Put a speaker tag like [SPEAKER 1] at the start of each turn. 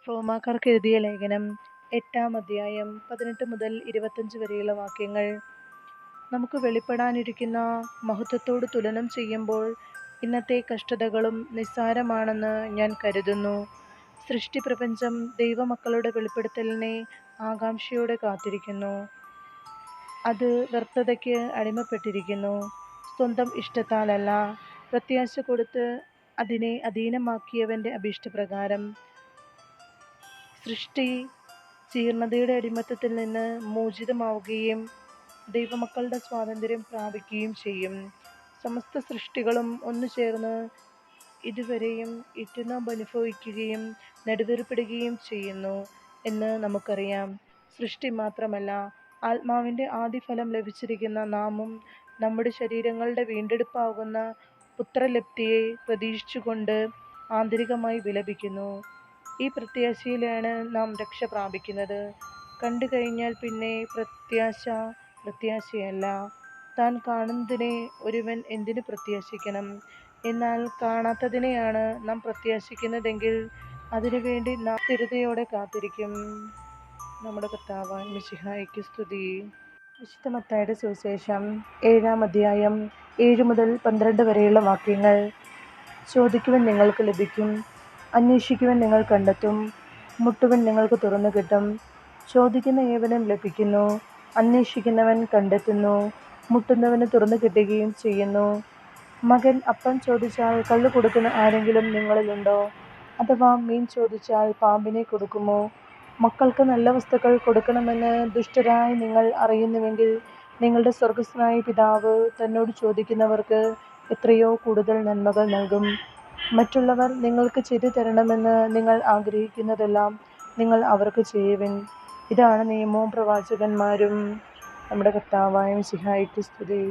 [SPEAKER 1] റോമാക്കാർക്ക് എഴുതിയ ലേഖനം 8-ാം അധ്യായം 18 മുതൽ 25 വരെയുള്ള വാക്യങ്ങൾ. നമുക്ക് വെളിപ്പെടാനിരിക്കുന്ന മഹത്വത്തോട് തുലനം ചെയ്യുമ്പോൾ ഇന്നത്തെ കഷ്ടതകളും നിസ്സാരമാണെന്ന് ഞാൻ കരുതുന്നു. സൃഷ്ടിപ്രപഞ്ചം ദൈവമക്കളുടെ വെളിപ്പെടുത്തലിനെ ആകാംക്ഷയോടെ കാത്തിരിക്കുന്നു. അത് വ്യർത്ഥതയ്ക്ക് അടിമപ്പെട്ടിരിക്കുന്നു, സ്വന്തം ഇഷ്ടത്താലല്ല, പ്രത്യാശ കൊടുത്ത് അതിനെ അധീനമാക്കിയവന്റെ അഭീഷ്ടപ്രകാരം. സൃഷ്ടി ജീർണതയുടെ അടിമത്തത്തിൽ നിന്ന് മോചിതമാവുകയും ദൈവമക്കളുടെ സ്വാതന്ത്ര്യം പ്രാപിക്കുകയും ചെയ്യും. സമസ്ത സൃഷ്ടികളും ഒന്നുചേർന്ന് ഇതുവരെയും അനുഭവിക്കുകയും നെടുവേർപ്പെടുകയും ചെയ്യുന്നു എന്ന് നമുക്കറിയാം. സൃഷ്ടി മാത്രമല്ല, ആത്മാവിന്റെ ആദിഫലം ലഭിച്ചിരിക്കുന്ന നാമും നമ്മുടെ ശരീരങ്ങളുടെ വീണ്ടെടുപ്പാകുന്ന പുത്രലബ്ധിയെ പ്രതീക്ഷിച്ചുകൊണ്ട് ആന്തരികമായി വിലപിക്കുന്നു. ഈ പ്രത്യാശയിലാണ് നാം രക്ഷ പ്രാപിക്കുന്നത്. കണ്ടു കഴിഞ്ഞാൽ പിന്നെ പ്രത്യാശയല്ല. താൻ കാണുന്നതിനെ ഒരുവൻ എന്തിനു പ്രത്യാശിക്കണം? എന്നാൽ കാണാത്തതിനെയാണ് നാം പ്രത്യാശിക്കുന്നതെങ്കിൽ അതിനുവേണ്ടി നാം സ്ഥിരതയോടെ കാത്തിരിക്കും. നമ്മുടെ കർത്താവായ മിശിഹായ്ക്ക് സ്തുതി. വിശുദ്ധ മത്തായിയുടെ സുവിശേഷം 7-ാം അധ്യായം 7 മുതൽ 12 വരെയുള്ള വാക്യങ്ങൾ. ചോദിക്കുവാൻ നിങ്ങൾക്ക് ലഭിക്കും, അന്വേഷിക്കുവാൻ നിങ്ങൾ കണ്ടെത്തും, മുട്ടുവാൻ നിങ്ങൾക്ക് തുറന്നു കിട്ടും. ചോദിക്കുന്ന ഏവനും ലഭിക്കുന്നു, അന്വേഷിക്കുന്നവൻ കണ്ടെത്തുന്നു, മുട്ടുന്നവന് തുറന്നു കിട്ടുകയും ചെയ്യുന്നു. മകൻ അപ്പം ചോദിച്ചാൽ കള്ളു കൊടുക്കുന്ന ആരെങ്കിലും നിങ്ങളിലുണ്ടോ? അഥവാ മീൻ ചോദിച്ചാൽ പാമ്പിനെ കൊടുക്കുമോ? മക്കൾക്ക് നല്ല വസ്തുക്കൾ കൊടുക്കണമെന്ന് ദുഷ്ടരായ നിങ്ങൾ അറിയുന്നുവെങ്കിൽ നിങ്ങളുടെ സ്വർഗസ്ഥനായ പിതാവ് തന്നോട് ചോദിക്കുന്നവർക്ക് എത്രയോ കൂടുതൽ നന്മകൾ നൽകും. മറ്റുള്ളവർ നിങ്ങൾക്ക് ചെയ്തു തരണമെന്ന് നിങ്ങൾ ആഗ്രഹിക്കുന്നതെല്ലാം നിങ്ങൾ അവർക്ക് ചെയ്യുവിൻ. ഇതാണ് നിയമവും പ്രവാചകന്മാരും. നമ്മുടെ കർത്താവായ മിശിഹായ്ക്ക് സ്തുതി.